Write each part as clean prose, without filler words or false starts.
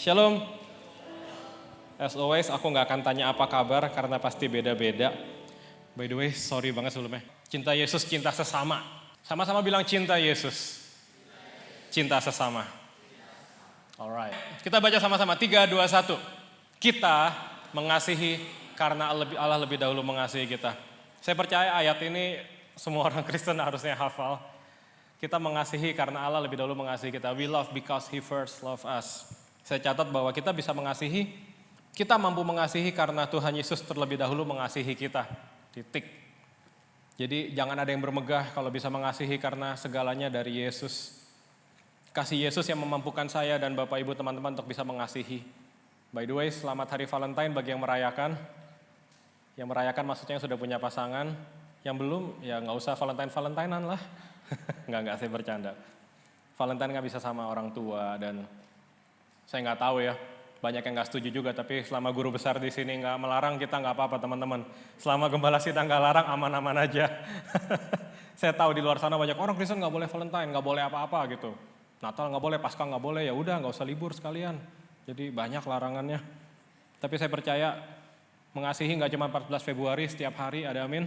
Shalom. As always, aku nggak akan tanya apa kabar karena pasti beda-beda. By the way, sorry banget sebelumnya. Cinta Yesus, cinta sesama. Sama-sama bilang cinta Yesus. Cinta sesama. Alright. Kita baca sama-sama. 3, 2, 1. Kita mengasihi karena Allah lebih dahulu mengasihi kita. Saya percaya ayat ini semua orang Kristen harusnya hafal. Kita mengasihi karena Allah lebih dahulu mengasihi kita. We love because He first loved us. Saya catat bahwa kita bisa mengasihi, kita mampu mengasihi karena Tuhan Yesus terlebih dahulu mengasihi kita. Titik. Jadi jangan ada yang bermegah kalau bisa mengasihi karena segalanya dari Yesus. Kasih Yesus yang memampukan saya dan Bapak Ibu teman-teman untuk bisa mengasihi. By the way, selamat Hari Valentine bagi yang merayakan. Yang merayakan maksudnya yang sudah punya pasangan. Yang belum, ya nggak usah Valentine-Valentinean lah. Enggak, saya bercanda. Valentine nggak bisa sama orang tua dan saya nggak tahu ya. Banyak yang nggak setuju juga, tapi selama guru besar di sini nggak melarang, kita nggak apa-apa teman-teman. Selama gembala kita nggak larang, aman-aman aja. Saya tahu di luar sana banyak orang Kristen nggak boleh Valentine, nggak boleh apa-apa gitu. Natal nggak boleh, Paskah nggak boleh, ya udah nggak usah libur sekalian. Jadi banyak larangannya. Tapi saya percaya mengasihi nggak cuma 14 Februari setiap hari, ada amin.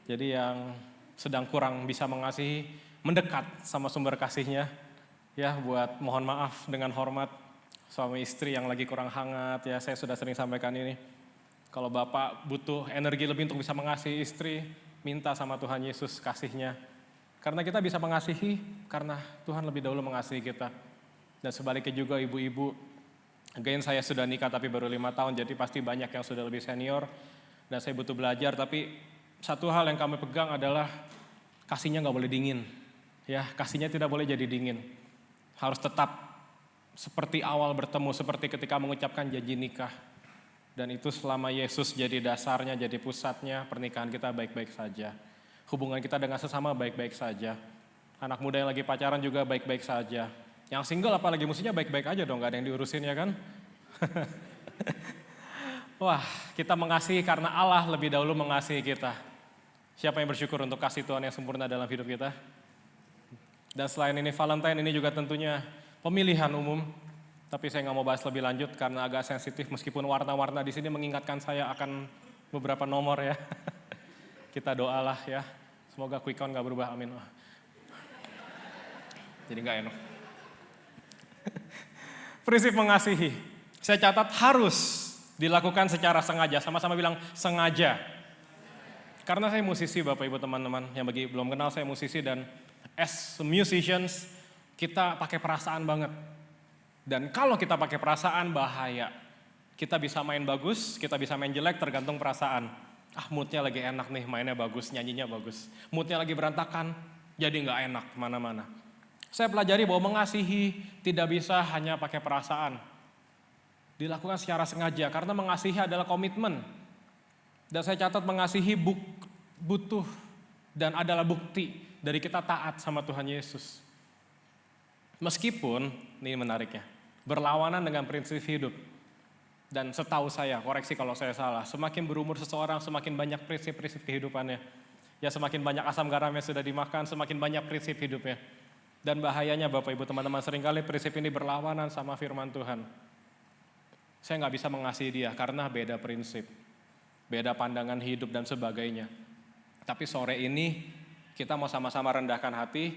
Jadi yang sedang kurang bisa mengasihi, mendekat sama sumber kasihnya. Ya buat mohon maaf dengan hormat suami istri yang lagi kurang hangat, ya saya sudah sering sampaikan ini. Kalau Bapak butuh energi lebih untuk bisa mengasihi istri, minta sama Tuhan Yesus kasihnya. Karena kita bisa mengasihi, karena Tuhan lebih dahulu mengasihi kita. Dan sebaliknya juga ibu-ibu, again saya sudah nikah tapi baru 5 tahun, jadi pasti banyak yang sudah lebih senior. Dan saya butuh belajar, tapi satu hal yang kami pegang adalah kasihnya nggak boleh dingin. Ya, kasihnya tidak boleh jadi dingin. Harus tetap seperti awal bertemu, seperti ketika mengucapkan janji nikah. Dan itu selama Yesus jadi dasarnya, jadi pusatnya, pernikahan kita baik-baik saja. Hubungan kita dengan sesama baik-baik saja. Anak muda yang lagi pacaran juga baik-baik saja. Yang single apalagi mestinya baik-baik aja dong, gak ada yang diurusin ya kan? Wah, kita mengasihi karena Allah lebih dahulu mengasihi kita. Siapa yang bersyukur untuk kasih Tuhan yang sempurna dalam hidup kita? Dan selain ini Valentine ini juga tentunya pemilihan umum. Tapi saya nggak mau bahas lebih lanjut karena agak sensitif meskipun warna-warna di sini mengingatkan saya akan beberapa nomor ya. Kita doalah ya. Semoga quick count nggak berubah, amin. Jadi nggak enak. Prinsip mengasihi. Saya catat harus dilakukan secara sengaja. Sama-sama bilang sengaja. Karena saya musisi Bapak Ibu teman-teman, yang bagi belum kenal saya musisi dan as musicians kita pakai perasaan banget. Dan kalau kita pakai perasaan bahaya. Kita bisa main bagus, kita bisa main jelek tergantung perasaan. Moodnya lagi enak nih, mainnya bagus, nyanyinya bagus. Moodnya lagi berantakan, jadi nggak enak kemana-mana. Saya pelajari bahwa mengasihi tidak bisa hanya pakai perasaan. Dilakukan secara sengaja karena mengasihi adalah komitmen. Dan saya catat mengasihi butuh dan adalah bukti dari kita taat sama Tuhan Yesus. Meskipun, ini menariknya, berlawanan dengan prinsip hidup. Dan setahu saya, koreksi kalau saya salah, semakin berumur seseorang semakin banyak prinsip-prinsip kehidupannya. Ya semakin banyak asam garamnya sudah dimakan, semakin banyak prinsip hidupnya. Dan bahayanya Bapak Ibu teman-teman, seringkali prinsip ini berlawanan sama firman Tuhan. Saya nggak bisa mengasihi dia karena beda prinsip. Beda pandangan hidup dan sebagainya. Tapi sore ini kita mau sama-sama rendahkan hati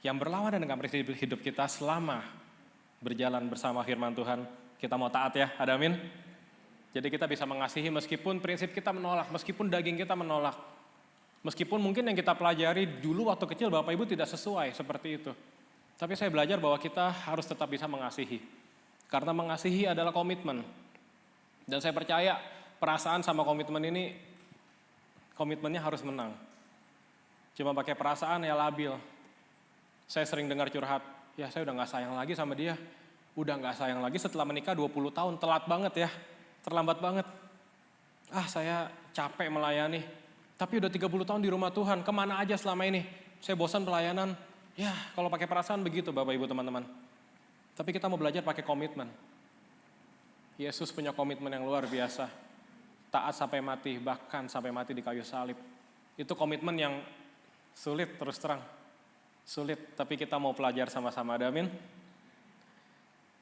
yang berlawanan dengan prinsip hidup kita selama berjalan bersama firman Tuhan. Kita mau taat ya, ada amin? Jadi kita bisa mengasihi meskipun prinsip kita menolak, meskipun daging kita menolak. Meskipun mungkin yang kita pelajari dulu waktu kecil Bapak Ibu tidak sesuai seperti itu. Tapi saya belajar bahwa kita harus tetap bisa mengasihi. Karena mengasihi adalah komitmen. Dan saya percaya perasaan sama komitmen ini, komitmennya harus menang. Cuma pakai perasaan ya labil. Saya sering dengar curhat, ya saya udah gak sayang lagi sama dia. Udah gak sayang lagi setelah menikah 20 tahun, telat banget ya, terlambat banget. Saya capek melayani, tapi udah 30 tahun di rumah Tuhan, kemana aja selama ini? Saya bosan pelayanan. Ya kalau pakai perasaan begitu Bapak Ibu teman-teman. Tapi kita mau belajar pakai komitmen. Yesus punya komitmen yang luar biasa. Taat sampai mati, bahkan sampai mati di kayu salib. Itu komitmen yang sulit terus terang. Sulit, tapi kita mau pelajar sama-sama, amin.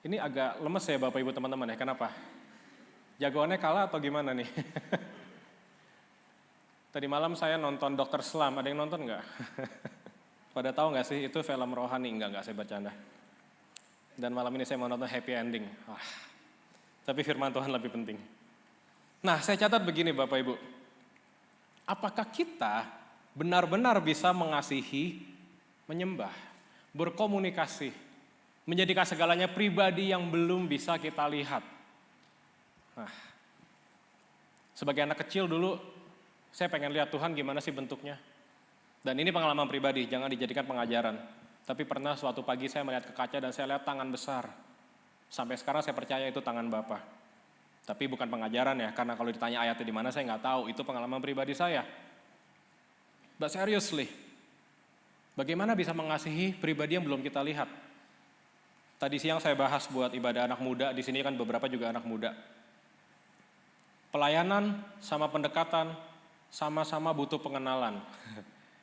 Ini agak lemes ya Bapak Ibu teman-teman ya, kenapa? Jagoannya kalah atau gimana nih? Tadi malam saya nonton Dr. Slump, ada yang nonton nggak? Pada tahu nggak sih itu film rohani? Enggak saya bercanda. Dan malam ini saya mau nonton happy ending. Tapi firman Tuhan lebih penting. Nah, saya catat begini Bapak Ibu. Apakah kita benar-benar bisa mengasihi, menyembah, berkomunikasi, menjadikan segalanya pribadi yang belum bisa kita lihat? Nah, sebagai anak kecil dulu, saya pengen lihat Tuhan gimana sih bentuknya. Dan ini pengalaman pribadi, jangan dijadikan pengajaran. Tapi pernah suatu pagi saya melihat ke kaca dan saya lihat tangan besar. Sampai sekarang saya percaya itu tangan Bapa. Tapi bukan pengajaran ya, karena kalau ditanya ayatnya di mana saya nggak tahu, itu pengalaman pribadi saya. But seriously, bagaimana bisa mengasihi pribadi yang belum kita lihat? Tadi siang saya bahas buat ibadah anak muda, di sini kan beberapa juga anak muda. Pelayanan sama pendekatan sama-sama butuh pengenalan.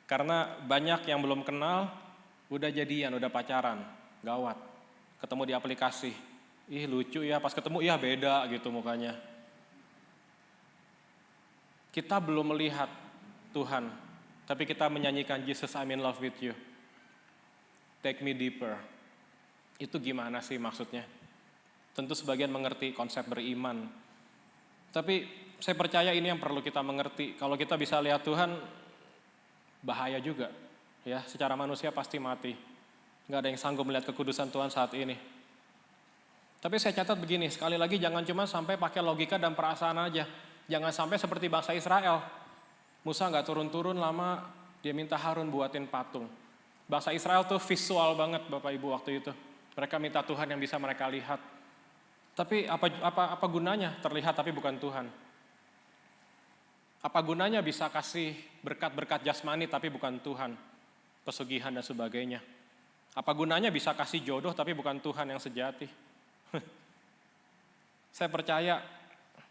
Karena banyak yang belum kenal, udah jadian, udah pacaran, gawat. Ketemu di aplikasi, ih lucu ya, pas ketemu iya beda gitu mukanya. Kita belum melihat Tuhan, tapi kita menyanyikan Jesus I'm in love with you. Take me deeper. Itu gimana sih maksudnya? Tentu sebagian mengerti konsep beriman. Tapi saya percaya ini yang perlu kita mengerti. Kalau kita bisa lihat Tuhan, bahaya juga. Ya, secara manusia pasti mati. Nggak ada yang sanggup melihat kekudusan Tuhan saat ini. Tapi saya catat begini, sekali lagi jangan cuma sampai pakai logika dan perasaan aja. Jangan sampai seperti bangsa Israel. Musa nggak turun-turun lama, dia minta Harun buatin patung. Bangsa Israel tuh visual banget Bapak Ibu waktu itu. Mereka minta Tuhan yang bisa mereka lihat. Tapi apa gunanya terlihat tapi bukan Tuhan? Apa gunanya bisa kasih berkat-berkat jasmani tapi bukan Tuhan? Pesugihan dan sebagainya. Apa gunanya bisa kasih jodoh tapi bukan Tuhan yang sejati? Saya percaya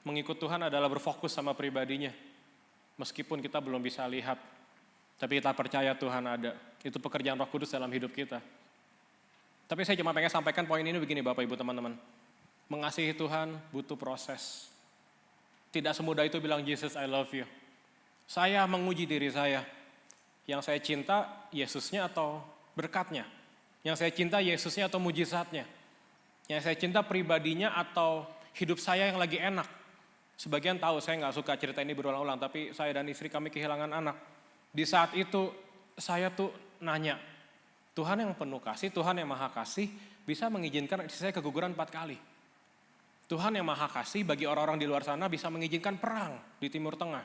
mengikut Tuhan adalah berfokus sama pribadinya. Meskipun kita belum bisa lihat, tapi kita percaya Tuhan ada. Itu pekerjaan Roh Kudus dalam hidup kita. Tapi saya cuma pengen sampaikan poin ini begini Bapak Ibu teman-teman. Mengasihi Tuhan butuh proses. Tidak semudah itu bilang Jesus I love you. Saya menguji diri saya. Yang saya cinta Yesusnya atau berkatnya. Yang saya cinta Yesusnya atau mujizatnya. Yang saya cinta pribadinya atau hidup saya yang lagi enak. Sebagian tahu saya nggak suka cerita ini berulang-ulang, tapi saya dan istri kami kehilangan anak. Di saat itu saya tuh nanya, Tuhan yang penuh kasih, Tuhan yang maha kasih, bisa mengizinkan istri saya keguguran 4 kali. Tuhan yang maha kasih bagi orang-orang di luar sana bisa mengizinkan perang di Timur Tengah.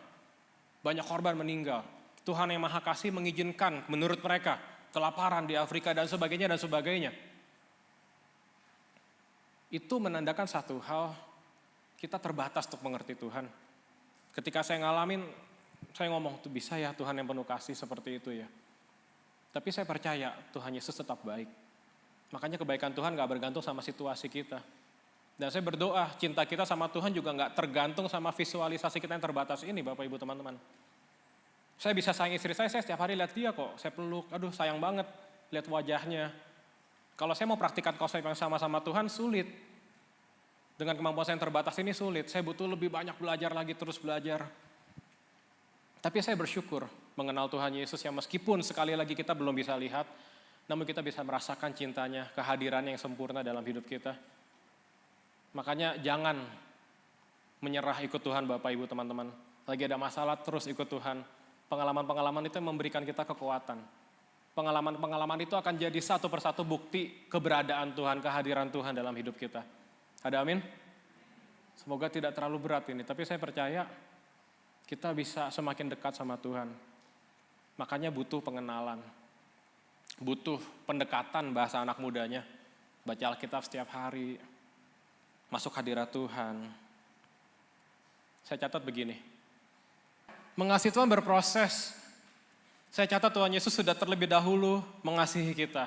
Banyak korban meninggal. Tuhan yang maha kasih mengizinkan menurut mereka kelaparan di Afrika dan sebagainya dan sebagainya. Itu menandakan satu hal, kita terbatas untuk mengerti Tuhan. Ketika saya ngalamin, saya ngomong, tuh bisa ya Tuhan yang penuh kasih seperti itu ya. Tapi saya percaya Tuhan Yesus tetap baik. Makanya kebaikan Tuhan gak bergantung sama situasi kita. Dan saya berdoa, cinta kita sama Tuhan juga gak tergantung sama visualisasi kita yang terbatas ini Bapak Ibu teman-teman. Saya bisa sayang istri saya setiap hari lihat dia kok, saya peluk, aduh sayang banget lihat wajahnya. Kalau saya mau praktikkan konsep yang sama-sama Tuhan sulit. Dengan kemampuan saya yang terbatas ini sulit, saya butuh lebih banyak belajar lagi, terus belajar. Tapi saya bersyukur mengenal Tuhan Yesus yang meskipun sekali lagi kita belum bisa lihat, namun kita bisa merasakan cintanya, kehadirannya yang sempurna dalam hidup kita. Makanya jangan menyerah ikut Tuhan Bapak Ibu teman-teman. Lagi ada masalah terus ikut Tuhan. Pengalaman-pengalaman itu memberikan kita kekuatan. Pengalaman-pengalaman itu akan jadi satu persatu bukti keberadaan Tuhan, kehadiran Tuhan dalam hidup kita. Ada amin? Semoga tidak terlalu berat ini, tapi saya percaya kita bisa semakin dekat sama Tuhan. Makanya butuh pengenalan. Butuh pendekatan bahasa anak mudanya. Baca Alkitab setiap hari. Masuk hadirat Tuhan. Saya catat begini. Mengasihi Tuhan berproses. Saya catat Tuhan Yesus sudah terlebih dahulu mengasihi kita.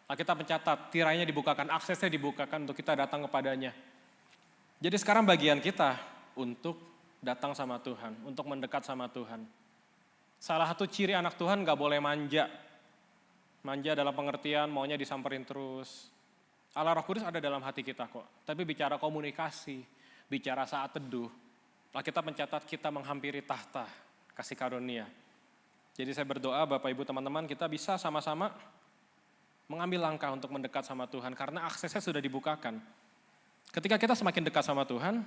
Alkitab mencatat, tirainya dibukakan, aksesnya dibukakan untuk kita datang kepadanya. Jadi sekarang bagian kita untuk datang sama Tuhan, untuk mendekat sama Tuhan. Salah satu ciri anak Tuhan gak boleh manja. Manja dalam pengertian maunya disamperin terus. Allah Roh Kudus ada dalam hati kita kok. Tapi bicara komunikasi, bicara saat teduh, Alkitab mencatat kita menghampiri tahta kasih karunia. Jadi saya berdoa Bapak Ibu teman-teman kita bisa sama-sama mengambil langkah untuk mendekat sama Tuhan karena aksesnya sudah dibukakan. Ketika kita semakin dekat sama Tuhan,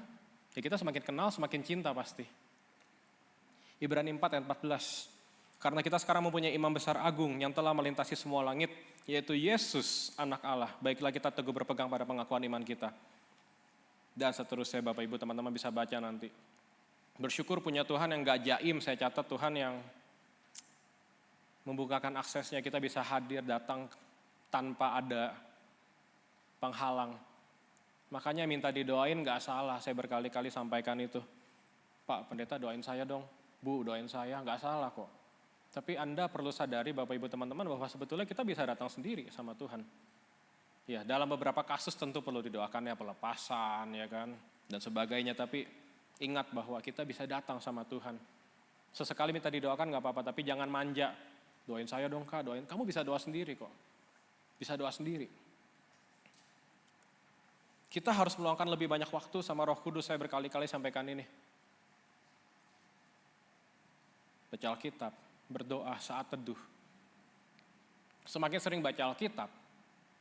ya kita semakin kenal, semakin cinta pasti. Ibrani 4 ayat 14. Karena kita sekarang mempunyai imam besar agung yang telah melintasi semua langit, yaitu Yesus anak Allah. Baiklah kita teguh berpegang pada pengakuan iman kita. Dan seterusnya Bapak Ibu teman-teman bisa baca nanti. Bersyukur punya Tuhan yang gak jaim, saya catat Tuhan yang membukakan aksesnya, kita bisa hadir datang tanpa ada penghalang. Makanya minta didoain gak salah, saya berkali-kali sampaikan itu. Pak pendeta doain saya dong, Bu doain saya, gak salah kok. Tapi Anda perlu sadari Bapak Ibu teman-teman bahwa sebetulnya kita bisa datang sendiri sama Tuhan. Ya dalam beberapa kasus tentu perlu didoakan ya pelepasan ya kan dan sebagainya. Tapi ingat bahwa kita bisa datang sama Tuhan. Sesekali minta didoakan gak apa-apa tapi jangan manja. Doain saya dong Kak, doain. Kamu bisa doa sendiri kok. Bisa doa sendiri. Kita harus meluangkan lebih banyak waktu sama Roh Kudus, saya berkali-kali sampaikan ini. Baca Alkitab, berdoa saat teduh. Semakin sering baca Alkitab,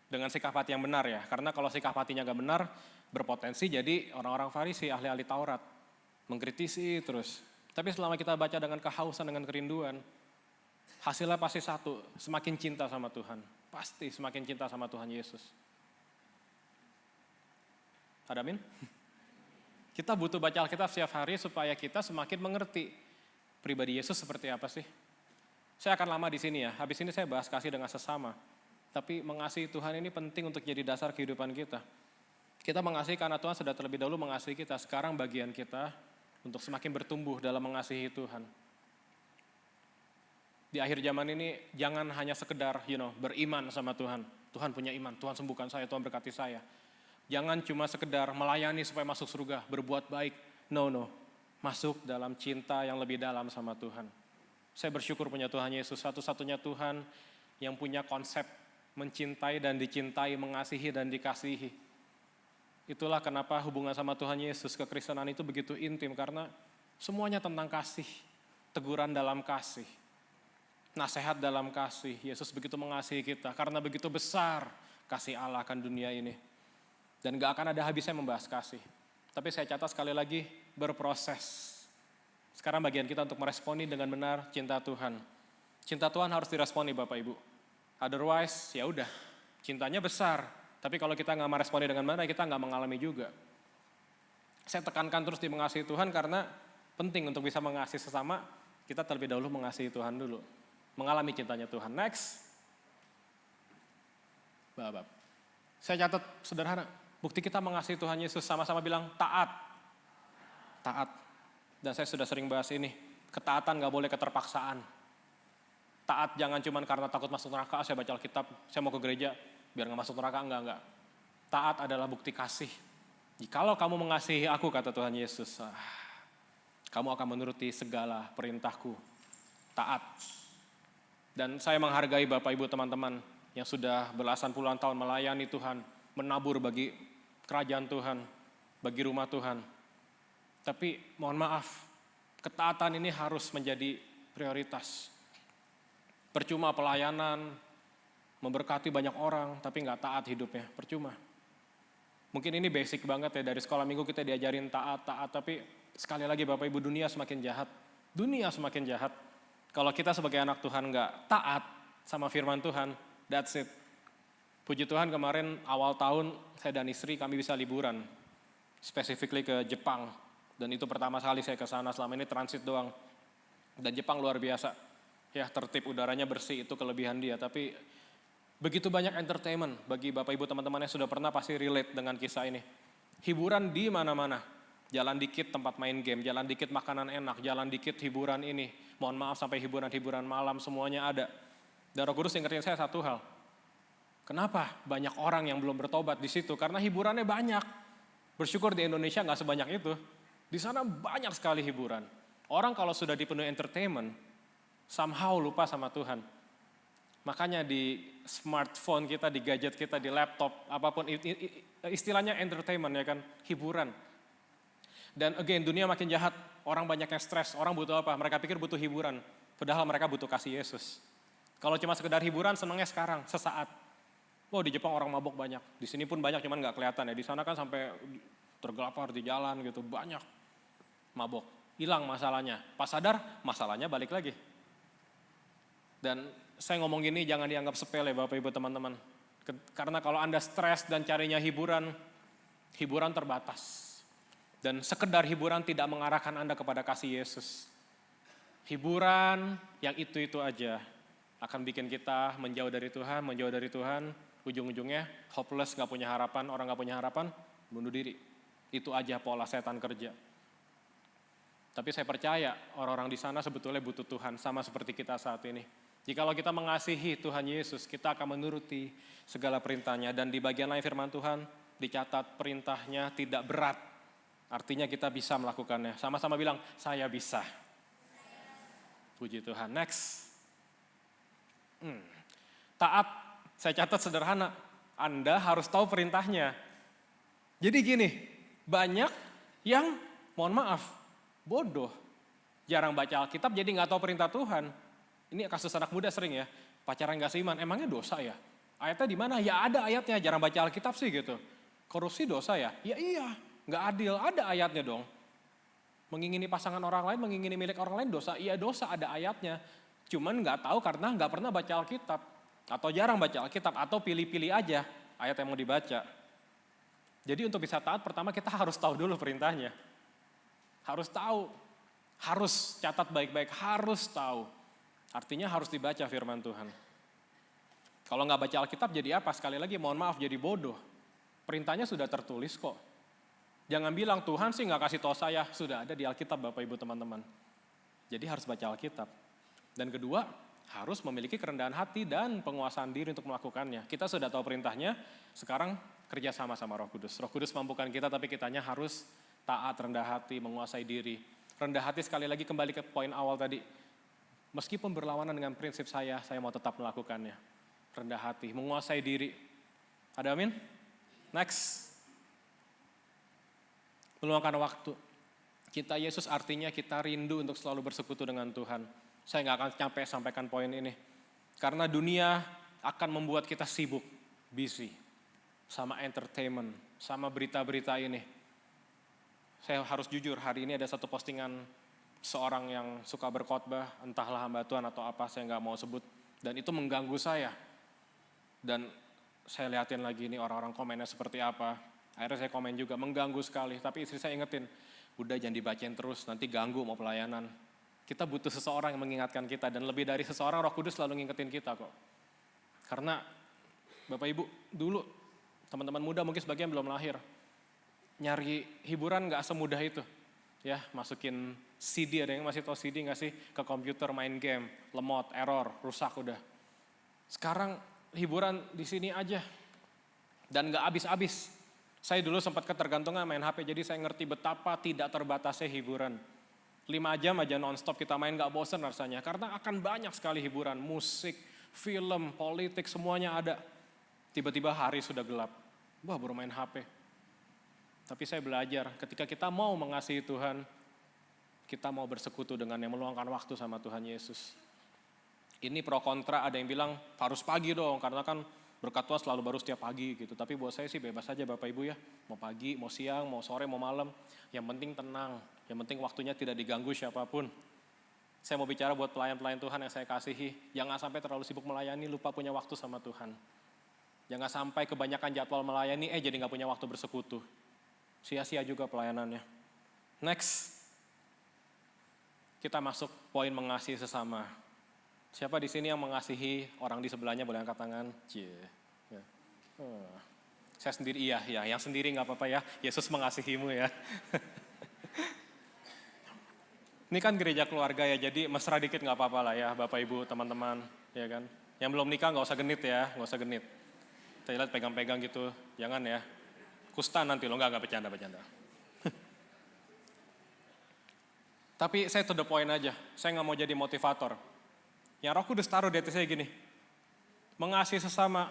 dengan sikap hati yang benar ya. Karena kalau sikap hatinya gak benar, berpotensi jadi orang-orang Farisi, ahli-ahli Taurat. Mengkritisi terus. Tapi selama kita baca dengan kehausan, dengan kerinduan, hasilnya pasti satu, semakin cinta sama Tuhan. Pasti semakin cinta sama Tuhan Yesus. Ada amin? Kita butuh baca Alkitab setiap hari supaya kita semakin mengerti pribadi Yesus seperti apa sih. Saya akan lama di sini ya, habis ini saya bahas kasih dengan sesama. Tapi mengasihi Tuhan ini penting untuk jadi dasar kehidupan kita. Kita mengasihi karena Tuhan sudah terlebih dahulu mengasihi kita. Sekarang bagian kita untuk semakin bertumbuh dalam mengasihi Tuhan. Di akhir zaman ini jangan hanya sekedar beriman sama Tuhan. Tuhan punya iman, Tuhan sembuhkan saya, Tuhan berkati saya. Jangan cuma sekedar melayani supaya masuk surga, berbuat baik. No. Masuk dalam cinta yang lebih dalam sama Tuhan. Saya bersyukur punya Tuhan Yesus, satu-satunya Tuhan yang punya konsep mencintai dan dicintai, mengasihi dan dikasihi. Itulah kenapa hubungan sama Tuhan Yesus, kekristenan itu begitu intim, karena semuanya tentang kasih, teguran dalam kasih, nasihat dalam kasih. Yesus begitu mengasihi kita, karena begitu besar kasih Allah akan dunia ini. Dan gak akan ada habisnya membahas kasih. Tapi saya catat sekali lagi, berproses. Sekarang bagian kita untuk meresponi dengan benar cinta Tuhan. Cinta Tuhan harus diresponi Bapak Ibu. Otherwise ya udah, cintanya besar. Tapi kalau kita gak meresponi dengan benar, kita gak mengalami juga. Saya tekankan terus di mengasihi Tuhan karena penting untuk bisa mengasihi sesama, kita terlebih dahulu mengasihi Tuhan dulu. Mengalami cintanya Tuhan. Next. Bapak. Saya catat sederhana. Bukti kita mengasihi Tuhan Yesus sama-sama bilang taat. Taat. Dan saya sudah sering bahas ini. Ketaatan gak boleh keterpaksaan. Taat jangan cuma karena takut masuk neraka, saya baca Alkitab, saya mau ke gereja, biar gak masuk neraka, enggak. Taat adalah bukti kasih. Jikalau kamu mengasihi aku, kata Tuhan Yesus, kamu akan menuruti segala perintahku. Taat. Dan saya menghargai Bapak Ibu teman-teman yang sudah belasan puluhan tahun melayani Tuhan, menabur bagi kerajaan Tuhan, bagi rumah Tuhan. Tapi mohon maaf, ketaatan ini harus menjadi prioritas. Percuma pelayanan, memberkati banyak orang, tapi nggak taat hidupnya, percuma. Mungkin ini basic banget ya, dari sekolah minggu kita diajarin taat, tapi sekali lagi Bapak Ibu, dunia semakin jahat. Dunia semakin jahat. Kalau kita sebagai anak Tuhan nggak taat sama firman Tuhan, that's it. Puji Tuhan kemarin awal tahun saya dan istri kami bisa liburan. Specifically ke Jepang. Dan itu pertama kali saya ke sana, selama ini transit doang. Dan Jepang luar biasa. Ya tertib, udaranya bersih, itu kelebihan dia. Tapi begitu banyak entertainment bagi Bapak Ibu teman-teman yang sudah pernah pasti relate dengan kisah ini. Hiburan di mana-mana. Jalan dikit tempat main game, jalan dikit makanan enak, jalan dikit hiburan ini. Mohon maaf sampai hiburan-hiburan malam semuanya ada. Dan Roh Kudus ingetin saya satu hal. Kenapa banyak orang yang belum bertobat di situ? Karena hiburannya banyak. Bersyukur di Indonesia nggak sebanyak itu. Di sana banyak sekali hiburan. Orang kalau sudah dipenuhi entertainment, somehow lupa sama Tuhan. Makanya di smartphone kita, di gadget kita, di laptop, apapun istilahnya entertainment ya kan, hiburan. Dan again, dunia makin jahat, orang banyak yang stres, orang butuh apa? Mereka pikir butuh hiburan, padahal mereka butuh kasih Yesus. Kalau cuma sekedar hiburan, senangnya sekarang, sesaat. Oh di Jepang orang mabok banyak, di sini pun banyak cuman nggak kelihatan ya. Di sana kan sampai tergelapar di jalan gitu, banyak mabok. Hilang masalahnya, pas sadar masalahnya balik lagi. Dan saya ngomong gini jangan dianggap sepele Bapak Ibu teman-teman. Karena kalau Anda stres dan carinya hiburan, hiburan terbatas. Dan sekedar hiburan tidak mengarahkan Anda kepada kasih Yesus. Hiburan yang itu-itu aja akan bikin kita menjauh dari Tuhan, ujung-ujungnya hopeless, gak punya harapan, orang gak punya harapan, bunuh diri. Itu aja pola setan kerja. Tapi saya percaya orang-orang di sana sebetulnya butuh Tuhan, sama seperti kita saat ini. Jikalau kita mengasihi Tuhan Yesus, kita akan menuruti segala perintahnya. Dan di bagian lain firman Tuhan, dicatat perintahnya tidak berat. Artinya kita bisa melakukannya. Sama-sama bilang, saya bisa. Puji Tuhan. Next. Taat, saya catat sederhana. Anda harus tahu perintahnya. Jadi gini, banyak yang, mohon maaf, bodoh. Jarang baca Alkitab jadi gak tahu perintah Tuhan. Ini kasus anak muda sering ya, pacaran gak seiman, emangnya dosa ya? Ayatnya di mana? Ya ada ayatnya, jarang baca Alkitab sih gitu. Korupsi dosa ya? Ya iya, gak adil, ada ayatnya dong. Mengingini pasangan orang lain, mengingini milik orang lain dosa? Iya dosa, ada ayatnya. Cuman gak tahu karena gak pernah baca Alkitab. Atau jarang baca Alkitab, atau pilih-pilih aja ayat yang mau dibaca. Jadi untuk bisa taat, pertama kita harus tahu dulu perintahnya. Harus tahu, harus catat baik-baik, harus tahu. Artinya harus dibaca firman Tuhan. Kalau nggak baca Alkitab jadi apa? Sekali lagi mohon maaf jadi bodoh. Perintahnya sudah tertulis kok. Jangan bilang Tuhan sih nggak kasih tahu saya, sudah ada di Alkitab Bapak Ibu teman-teman. Jadi harus baca Alkitab. Dan kedua, harus memiliki kerendahan hati dan penguasaan diri untuk melakukannya. Kita sudah tahu perintahnya, sekarang kerja sama Roh Kudus. Roh Kudus mampukan kita tapi kitanya harus taat, rendah hati, menguasai diri. Rendah hati sekali lagi kembali ke poin awal tadi. Meskipun berlawanan dengan prinsip saya mau tetap melakukannya. Rendah hati, menguasai diri. Ada amin? Next. Meluangkan waktu. Kita Yesus artinya kita rindu untuk selalu bersekutu dengan Tuhan. Saya gak akan sampai sampaikan poin ini. Karena dunia akan membuat kita sibuk, busy. Sama entertainment, sama berita-berita ini. Saya harus jujur, hari ini ada satu postingan seorang yang suka berkhotbah, entahlah hamba Tuhan atau apa, saya nggak mau sebut. Dan itu mengganggu saya. Dan saya liatin lagi ini orang-orang komennya seperti apa. Akhirnya saya komen juga, mengganggu sekali. Tapi istri saya ingetin, udah jangan dibacain terus, nanti ganggu mau pelayanan. Kita butuh seseorang yang mengingatkan kita, dan lebih dari seseorang Roh Kudus selalu ngingetin kita kok. Karena Bapak Ibu, dulu teman-teman muda mungkin sebagian belum lahir. Nyari hiburan gak semudah itu. Ya, masukin CD, ada yang masih tahu CD gak sih? Ke komputer main game, lemot, error, rusak udah. Sekarang hiburan di sini aja. Dan gak habis-habis. Saya dulu sempat ketergantungan main HP, jadi saya ngerti betapa tidak terbatasnya hiburan. 5 jam aja non-stop kita main gak bosen rasanya. Karena akan banyak sekali hiburan, musik, film, politik, semuanya ada. Tiba-tiba hari sudah gelap. Wah baru main HP. Tapi saya belajar ketika kita mau mengasihi Tuhan, kita mau bersekutu dengan yang meluangkan waktu sama Tuhan Yesus. Ini pro kontra, ada yang bilang harus pagi dong, karena kan berkat Tuhan selalu baru setiap pagi gitu. Tapi buat saya sih bebas aja Bapak Ibu ya, mau pagi, mau siang, mau sore, mau malam. Yang penting tenang, yang penting waktunya tidak diganggu siapapun. Saya mau bicara buat pelayan-pelayan Tuhan yang saya kasihi, jangan sampai terlalu sibuk melayani, lupa punya waktu sama Tuhan. Jangan sampai kebanyakan jadwal melayani, jadi gak punya waktu bersekutu. Sia-sia juga pelayanannya. Next. Kita masuk poin mengasihi sesama. Siapa di sini yang mengasihi orang di sebelahnya boleh angkat tangan? Ya. Saya sendiri iya, yang sendiri nggak apa-apa ya. Yesus mengasihimu ya. Ini kan gereja keluarga ya, jadi mesra dikit nggak apa-apa lah ya, Bapak Ibu, teman-teman, ya kan. Yang belum nikah nggak usah genit ya, nggak usah genit. Kita lihat pegang-pegang gitu, jangan ya. Kusta nanti lo, enggak bercanda. Tapi saya to the point aja, saya nggak mau jadi motivator. Yang Roh Kudus taruh di hati saya gini, Mengasihi sesama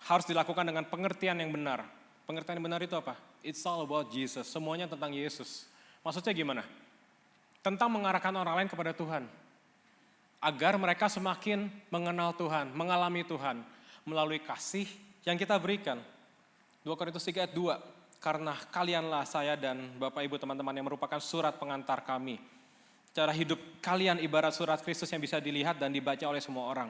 harus dilakukan dengan pengertian yang benar. Pengertian yang benar itu apa? It's all about Jesus. Semuanya tentang Yesus. Maksudnya gimana? Tentang mengarahkan orang lain kepada Tuhan. Agar mereka semakin mengenal Tuhan, mengalami Tuhan. Melalui kasih yang kita berikan. 2 Korintus 3 ayat 2. Karena kalianlah saya dan Bapak Ibu teman-teman yang merupakan surat pengantar kami. Cara hidup kalian ibarat surat Kristus yang bisa dilihat dan dibaca oleh semua orang.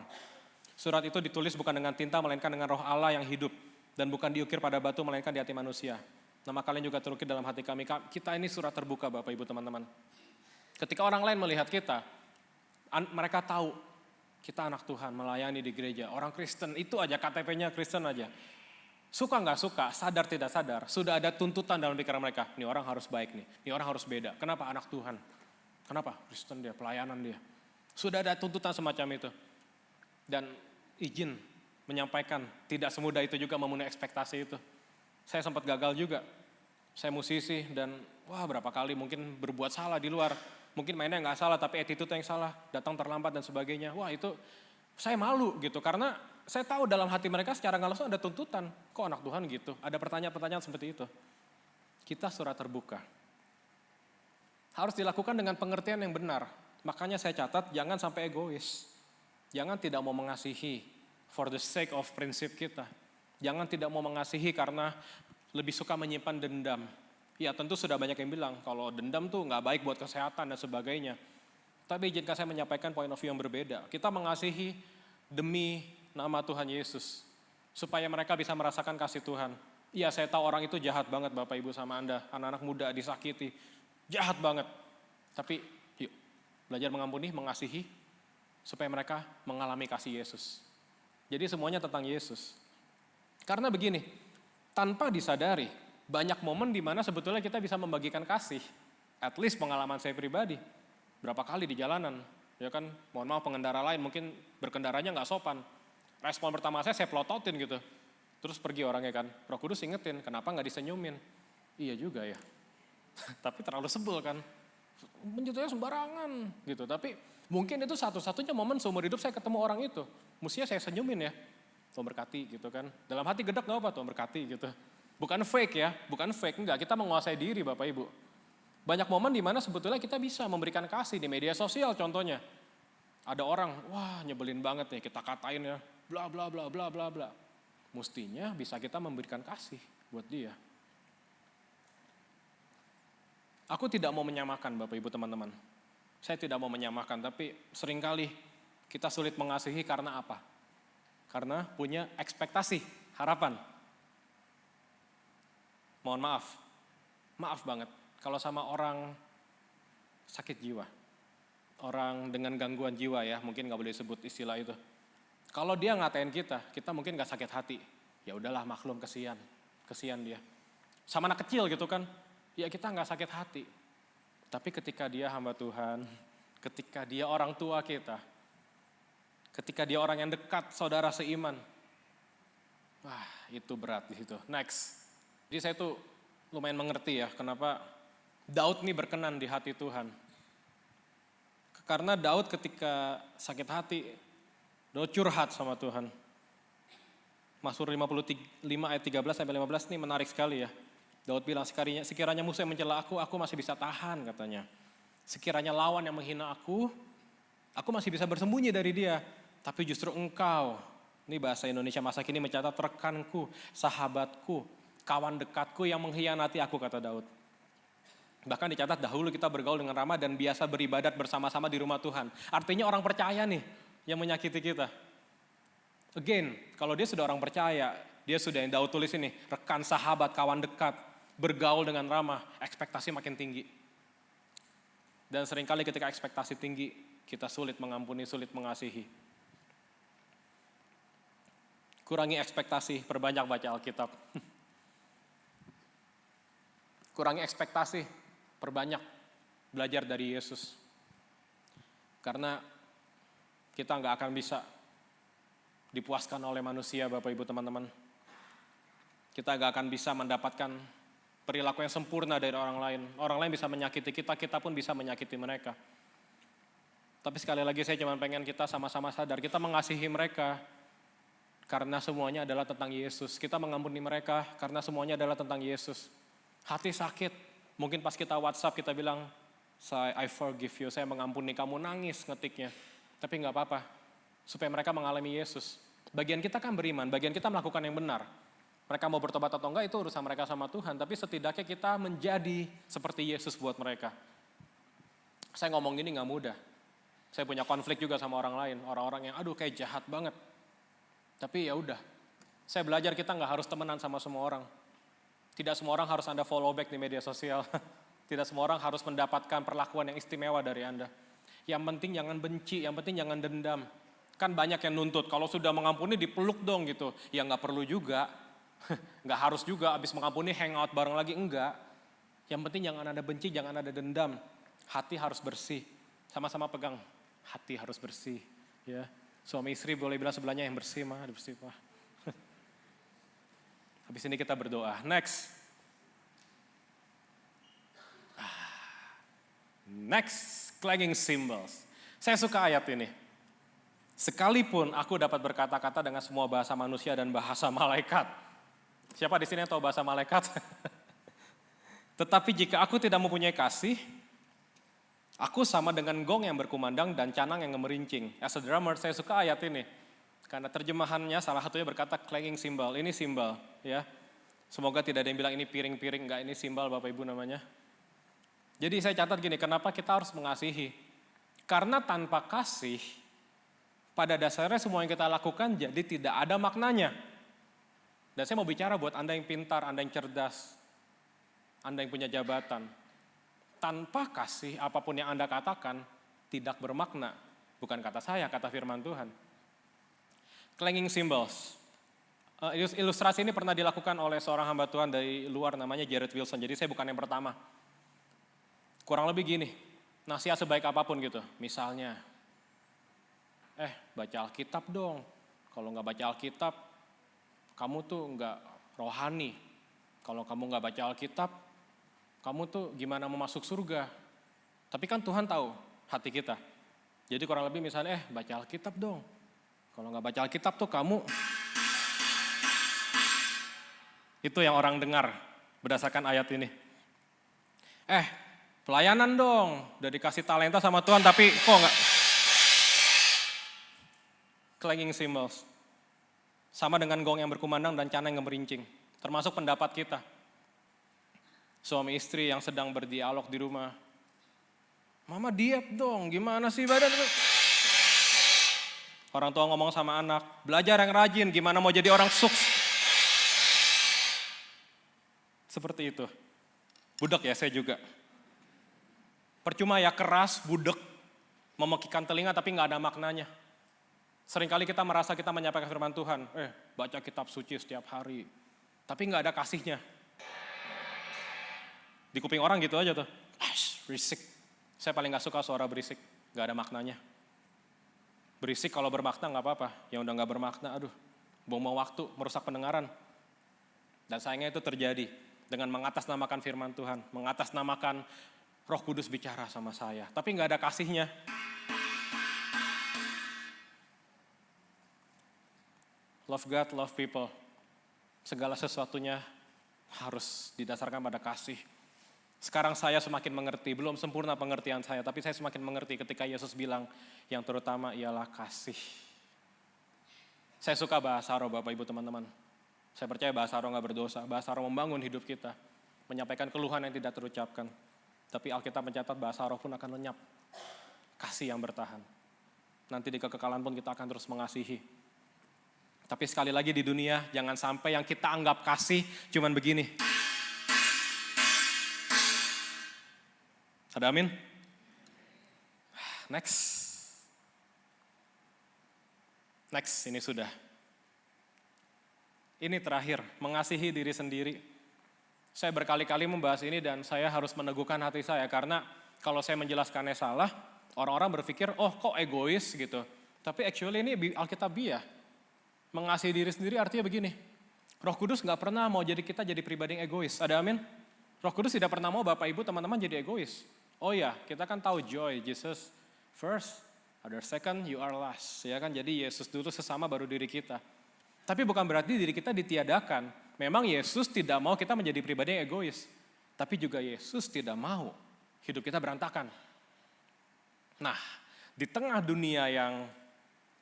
Surat itu ditulis bukan dengan tinta melainkan dengan roh Allah yang hidup. Dan bukan diukir pada batu melainkan di hati manusia. Nama kalian juga terukir dalam hati kami. Kita ini surat terbuka Bapak Ibu teman-teman. Ketika orang lain melihat kita, mereka tahu kita anak Tuhan melayani di gereja. Orang Kristen itu aja KTP-nya Kristen aja. Suka nggak suka, sadar tidak sadar, sudah ada tuntutan dalam pikiran mereka. Ini orang harus baik nih, ini orang harus beda. Kenapa anak Tuhan? Kenapa Kristen dia, pelayanan dia. Sudah ada tuntutan semacam itu. Dan izin menyampaikan, tidak semudah itu juga memenuhi ekspektasi itu. Saya sempat gagal juga. Saya musisi dan berapa kali mungkin berbuat salah di luar. Mungkin mainnya nggak salah tapi attitude yang salah, datang terlambat dan sebagainya. Itu saya malu gitu karena saya tahu dalam hati mereka secara nggak langsung ada tuntutan. Kok anak Tuhan gitu? Ada pertanyaan-pertanyaan seperti itu. Kita surat terbuka. Harus dilakukan dengan pengertian yang benar. Makanya saya catat jangan sampai egois. Jangan tidak mau mengasihi for the sake of prinsip kita. Jangan tidak mau mengasihi karena lebih suka menyimpan dendam. Ya tentu sudah banyak yang bilang kalau dendam tuh nggak baik buat kesehatan dan sebagainya. Tapi izinkan saya menyampaikan point of view yang berbeda. Kita mengasihi demi nama Tuhan Yesus. Supaya mereka bisa merasakan kasih Tuhan. Iya saya tahu orang itu jahat banget Bapak Ibu sama Anda. Anak-anak muda disakiti. Jahat banget. Tapi yuk belajar mengampuni, mengasihi. Supaya mereka mengalami kasih Yesus. Jadi semuanya tentang Yesus. Karena begini, tanpa disadari, banyak momen di mana sebetulnya kita bisa membagikan kasih. At least pengalaman saya pribadi. Berapa kali di jalanan, ya kan, mohon maaf pengendara lain mungkin berkendaranya nggak sopan. Respon pertama saya pelototin gitu. Terus pergi orangnya kan, Roh Kudus ingetin, kenapa nggak disenyumin? Iya juga ya, tapi terlalu sebel kan. Menjatuhnya sembarangan gitu, tapi mungkin itu satu-satunya momen seumur hidup saya ketemu orang itu. Mestinya saya senyumin ya, Tuhan berkati gitu kan. Dalam hati gedek gak apa, Tuhan berkati gitu. Bukan fake ya, bukan fake, enggak. Kita menguasai diri Bapak Ibu. Banyak momen di mana sebetulnya kita bisa memberikan kasih di media sosial contohnya. Ada orang, nyebelin banget nih kita katain ya, bla bla bla bla bla bla. Mestinya bisa kita memberikan kasih buat dia. Aku tidak mau menyamakan Bapak Ibu teman-teman. Saya tidak mau menyamakan, tapi seringkali kita sulit mengasihi karena apa? Karena punya ekspektasi, harapan. Mohon maaf banget. Kalau sama orang sakit jiwa, orang dengan gangguan jiwa ya, mungkin gak boleh sebut istilah itu. Kalau dia ngatain kita mungkin gak sakit hati. Ya udahlah maklum, kesian dia. Sama anak kecil gitu kan, ya kita gak sakit hati. Tapi ketika dia hamba Tuhan, ketika dia orang tua kita, ketika dia orang yang dekat, saudara seiman, itu berat di situ. Next. Jadi saya tuh lumayan mengerti ya, kenapa Daud nih berkenan di hati Tuhan. Karena Daud ketika sakit hati, Daud curhat sama Tuhan. Mazmur 55 ayat 13 sampai 15 ini menarik sekali ya. Daud bilang, sekiranya musuh yang mencela aku masih bisa tahan katanya. Sekiranya lawan yang menghina aku masih bisa bersembunyi dari dia. Tapi justru engkau, ini bahasa Indonesia masa kini mencatat rekanku, sahabatku, kawan dekatku yang mengkhianati aku, kata Daud. Bahkan dicatat dahulu kita bergaul dengan ramah dan biasa beribadat bersama-sama di rumah Tuhan. Artinya orang percaya nih yang menyakiti kita. Again, kalau dia sudah orang percaya, dia sudah yang Daud tulis ini, rekan, sahabat, kawan dekat, bergaul dengan ramah, ekspektasi makin tinggi. Dan seringkali ketika ekspektasi tinggi, kita sulit mengampuni, sulit mengasihi. Kurangi ekspektasi, perbanyak baca Alkitab. Kurangi ekspektasi, perbanyak belajar dari Yesus. Karena kita nggak akan bisa dipuaskan oleh manusia, Bapak Ibu teman-teman. Kita nggak akan bisa mendapatkan perilaku yang sempurna dari orang lain. Orang lain bisa menyakiti kita, kita pun bisa menyakiti mereka. Tapi sekali lagi saya cuma pengen kita sama-sama sadar, kita mengasihi mereka karena semuanya adalah tentang Yesus. Kita mengampuni mereka karena semuanya adalah tentang Yesus. Hati sakit, mungkin pas kita WhatsApp kita bilang, I forgive you, saya mengampuni kamu, nangis ngetiknya. Tapi nggak apa-apa, supaya mereka mengalami Yesus. Bagian kita kan beriman, bagian kita melakukan yang benar. Mereka mau bertobat atau enggak itu urusan mereka sama Tuhan, tapi setidaknya kita menjadi seperti Yesus buat mereka. Saya ngomong gini nggak mudah. Saya punya konflik juga sama orang lain, orang-orang yang aduh kayak jahat banget. Tapi ya udah, saya belajar kita nggak harus temenan sama semua orang. Tidak semua orang harus Anda follow back di media sosial. Tidak semua orang harus mendapatkan perlakuan yang istimewa dari Anda. Yang penting jangan benci, yang penting jangan dendam. Kan banyak yang nuntut, kalau sudah mengampuni dipeluk dong gitu. Ya nggak perlu juga, nggak harus juga abis mengampuni hangout bareng lagi, enggak. Yang penting jangan ada benci, jangan ada dendam. Hati harus bersih, sama-sama pegang. Hati harus bersih, ya. Suami istri boleh bilang sebelahnya yang bersih mah, bersih mah. Habis ini kita berdoa. Next. Next, clanging cymbals. Saya suka ayat ini. Sekalipun aku dapat berkata-kata dengan semua bahasa manusia dan bahasa malaikat. Siapa di sini yang tahu bahasa malaikat? Tetapi jika aku tidak mempunyai kasih, aku sama dengan gong yang berkumandang dan canang yang gemerincing. As a drummer, saya suka ayat ini. Karena terjemahannya salah satunya berkata clanging cymbal. Ini cymbal, ya. Semoga tidak ada yang bilang ini piring-piring, enggak, ini cymbal Bapak Ibu namanya. Jadi saya catat gini, kenapa kita harus mengasihi? Karena tanpa kasih, pada dasarnya semua yang kita lakukan jadi tidak ada maknanya. Dan saya mau bicara buat Anda yang pintar, Anda yang cerdas, Anda yang punya jabatan. Tanpa kasih, apapun yang Anda katakan tidak bermakna. Bukan kata saya, kata firman Tuhan. Clanging cymbals. Ilustrasi ini pernah dilakukan oleh seorang hamba Tuhan dari luar namanya Jared Wilson. Jadi saya bukan yang pertama. Kurang lebih gini, nasihat sebaik apapun gitu. Misalnya, baca Alkitab dong. Kalau nggak baca Alkitab, kamu tuh nggak rohani. Kalau kamu nggak baca Alkitab, kamu tuh gimana mau masuk surga. Tapi kan Tuhan tahu hati kita. Jadi kurang lebih misalnya, baca Alkitab dong. Kalau nggak baca Alkitab tuh kamu, itu yang orang dengar berdasarkan ayat ini. Pelayanan dong, udah dikasih talenta sama Tuhan tapi kok nggak. Clanging cymbals. Sama dengan gong yang berkumandang dan canang yang gemerincing. Termasuk pendapat kita. Suami istri yang sedang berdialog di rumah. Mama diet dong, gimana sih badan? Orang tua ngomong sama anak, belajar yang rajin, gimana mau jadi orang sukses. Seperti itu. Budak ya saya juga. Percuma ya keras, budek, memekikan telinga tapi nggak ada maknanya. Seringkali kita merasa kita menyampaikan firman Tuhan, baca kitab suci setiap hari, tapi nggak ada kasihnya. Di kuping orang gitu aja tuh, berisik. Saya paling nggak suka suara berisik, nggak ada maknanya. Berisik kalau bermakna nggak apa-apa, yang udah nggak bermakna, buang-buang waktu, merusak pendengaran. Dan sayangnya itu terjadi dengan mengatasnamakan firman Tuhan, mengatasnamakan Roh Kudus bicara sama saya, tapi nggak ada kasihnya. Love God, love people. Segala sesuatunya harus didasarkan pada kasih. Sekarang saya semakin mengerti, belum sempurna pengertian saya, tapi saya semakin mengerti ketika Yesus bilang, yang terutama ialah kasih. Saya suka bahasa roh Bapak Ibu teman-teman. Saya percaya bahasa roh nggak berdosa, bahasa roh membangun hidup kita. Menyampaikan keluhan yang tidak terucapkan. Tapi Alkitab mencatat bahasa roh pun akan lenyap. Kasih yang bertahan. Nanti di kekekalan pun kita akan terus mengasihi. Tapi sekali lagi di dunia, jangan sampai yang kita anggap kasih cuman begini. Ada amin? Next. Ini sudah. Ini terakhir, mengasihi diri sendiri. Saya berkali-kali membahas ini dan saya harus meneguhkan hati saya karena kalau saya menjelaskannya salah, orang-orang berpikir, kok egois gitu. Tapi actually ini Alkitabiah. Mengasihi diri sendiri artinya begini, Roh Kudus gak pernah mau jadi kita jadi pribadi yang egois, ada amin? Roh Kudus tidak pernah mau Bapak Ibu teman-teman jadi egois. Oh ya, kita kan tahu joy, Jesus first, other second, you are last. Ya kan, jadi Yesus dulu sesama baru diri kita. Tapi bukan berarti diri kita ditiadakan. Memang Yesus tidak mau kita menjadi pribadi yang egois. Tapi juga Yesus tidak mau hidup kita berantakan. Nah, di tengah dunia yang,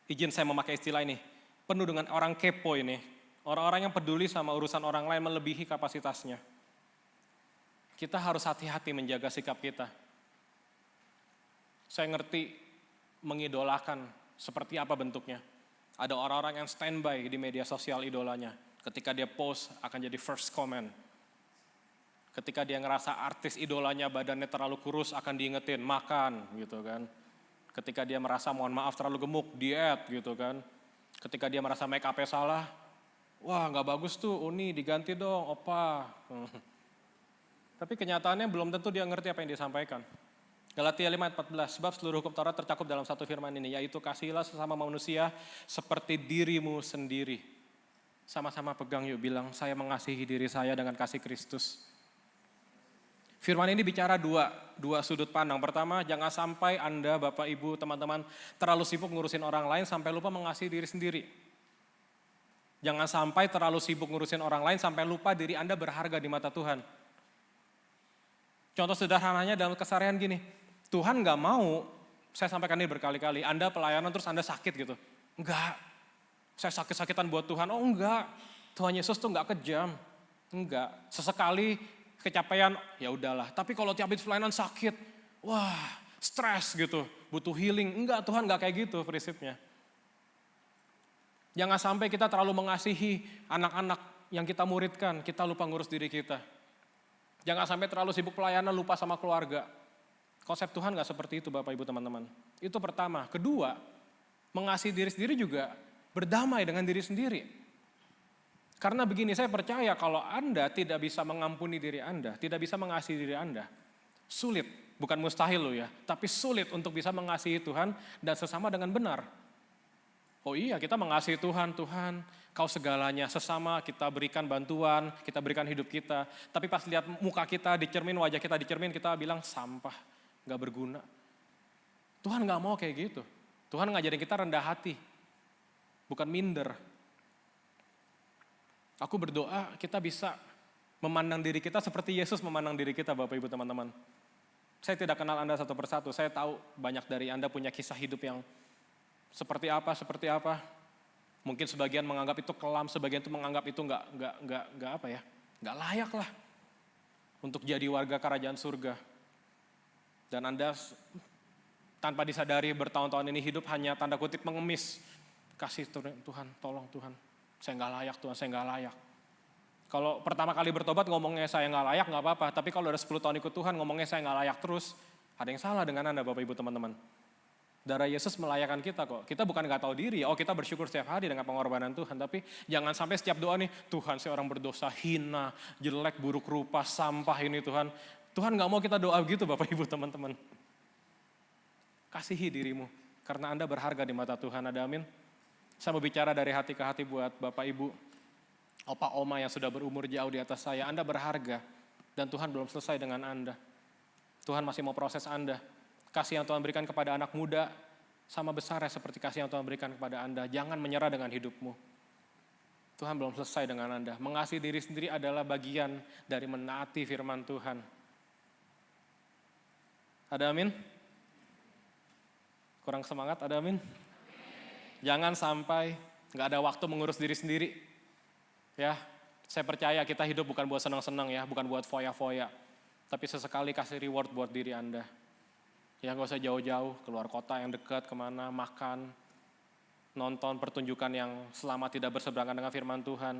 izin saya memakai istilah ini, penuh dengan orang kepo ini, orang-orang yang peduli sama urusan orang lain melebihi kapasitasnya. Kita harus hati-hati menjaga sikap kita. Saya ngerti mengidolakan seperti apa bentuknya. Ada orang-orang yang standby di media sosial idolanya. Ketika dia post akan jadi first comment. Ketika dia ngerasa artis idolanya badannya terlalu kurus akan diingetin makan gitu kan. Ketika dia merasa mohon maaf terlalu gemuk, diet gitu kan. Ketika dia merasa make up-nya salah, wah nggak bagus tuh Uni diganti dong opa. Tapi kenyataannya belum tentu dia ngerti apa yang disampaikan. Galatia 5:14, sebab seluruh hukum Taurat tercakup dalam satu firman ini, yaitu kasihilah sesama manusia seperti dirimu sendiri. Sama-sama pegang yuk, bilang saya mengasihi diri saya dengan kasih Kristus. Firman ini bicara dua sudut pandang. Pertama, jangan sampai Anda, Bapak, Ibu, teman-teman terlalu sibuk ngurusin orang lain sampai lupa mengasihi diri sendiri. Jangan sampai terlalu sibuk ngurusin orang lain sampai lupa diri Anda berharga di mata Tuhan. Contoh sederhananya dalam keseharian gini, Tuhan gak mau, saya sampaikan ini berkali-kali, Anda pelayanan terus Anda sakit gitu. Enggak. Saya sakit-sakitan buat Tuhan, oh enggak, Tuhan Yesus tuh enggak kejam, enggak, sesekali kecapean, ya udahlah. Tapi kalau tiap habis pelayanan sakit, wah stres gitu, butuh healing, enggak, Tuhan enggak kayak gitu prinsipnya. Jangan sampai kita terlalu mengasihi anak-anak yang kita muridkan, kita lupa ngurus diri kita. Jangan sampai terlalu sibuk pelayanan, lupa sama keluarga. Konsep Tuhan enggak seperti itu Bapak Ibu teman-teman. Itu pertama. Kedua, mengasihi diri sendiri juga berdamai dengan diri sendiri. Karena begini, saya percaya kalau Anda tidak bisa mengampuni diri Anda, tidak bisa mengasihi diri Anda, sulit, bukan mustahil loh ya, tapi sulit untuk bisa mengasihi Tuhan dan sesama dengan benar. Oh iya, kita mengasihi Tuhan, Tuhan Kau segalanya, sesama kita berikan bantuan, kita berikan hidup kita, tapi pas lihat muka kita dicermin, wajah kita dicermin, kita bilang sampah, gak berguna. Tuhan gak mau kayak gitu. Tuhan ngajarin kita rendah hati, bukan minder. Aku berdoa kita bisa memandang diri kita seperti Yesus memandang diri kita Bapak Ibu teman-teman. Saya tidak kenal Anda satu persatu, saya tahu banyak dari Anda punya kisah hidup yang seperti apa. Mungkin sebagian menganggap itu kelam, sebagian itu menganggap itu nggak layak lah untuk jadi warga kerajaan surga. Dan Anda tanpa disadari bertahun-tahun ini hidup hanya tanda kutip mengemis. Kasih Tuhan, tolong Tuhan, saya nggak layak Tuhan, saya nggak layak. Kalau pertama kali bertobat ngomongnya saya nggak layak nggak apa-apa, tapi kalau udah 10 tahun ikut Tuhan ngomongnya saya nggak layak terus, ada yang salah dengan Anda Bapak Ibu teman-teman. Darah Yesus melayakkan kita kok. Kita bukan nggak tahu diri, oh kita bersyukur setiap hari dengan pengorbanan Tuhan. Tapi jangan sampai setiap doa nih, Tuhan saya orang berdosa, hina, jelek, buruk rupa, sampah ini Tuhan. Tuhan nggak mau kita doa gitu Bapak Ibu teman-teman. Kasihi dirimu, karena Anda berharga di mata Tuhan, ada amin. Saya mau bicara dari hati ke hati buat Bapak Ibu, opa oma yang sudah berumur jauh di atas saya. Anda berharga dan Tuhan belum selesai dengan Anda. Tuhan masih mau proses Anda. Kasih yang Tuhan berikan kepada anak muda sama besar seperti kasih yang Tuhan berikan kepada Anda. Jangan menyerah dengan hidupmu. Tuhan belum selesai dengan Anda. Mengasihi diri sendiri adalah bagian dari menaati firman Tuhan. Ada amin? Kurang semangat, ada amin? Jangan sampai gak ada waktu mengurus diri sendiri. Ya, saya percaya kita hidup bukan buat senang-senang ya, bukan buat foya-foya. Tapi sesekali kasih reward buat diri Anda. Ya gak usah jauh-jauh, keluar kota yang dekat, kemana, makan, nonton pertunjukan yang selama tidak berseberangan dengan firman Tuhan.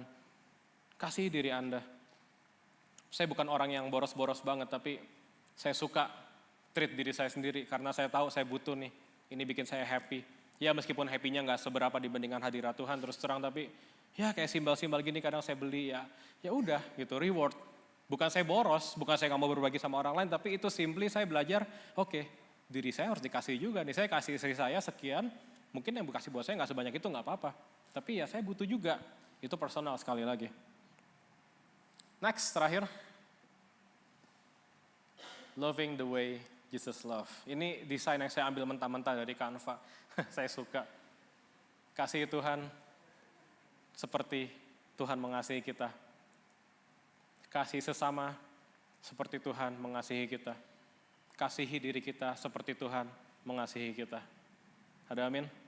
Kasih diri Anda. Saya bukan orang yang boros-boros banget, tapi saya suka treat diri saya sendiri, karena saya tahu saya butuh nih, ini bikin saya happy. Ya meskipun happy-nya gak seberapa dibandingkan hadirat Tuhan terus terang, tapi ya kayak simbol-simbol gini kadang saya beli ya udah gitu, reward. Bukan saya boros, bukan saya gak mau berbagi sama orang lain, tapi itu simply saya belajar, oke, diri saya harus dikasih juga nih, saya kasih istri saya sekian, mungkin yang dikasih buat saya gak sebanyak itu gak apa-apa, tapi ya saya butuh juga, itu personal sekali lagi. Next, terakhir, loving the way Jesus love. Ini desain yang saya ambil mentah-mentah dari Canva, saya suka. Kasih Tuhan, seperti Tuhan mengasihi kita. Kasih sesama seperti Tuhan mengasihi kita. Kasihi diri kita seperti Tuhan mengasihi kita. Ada amin?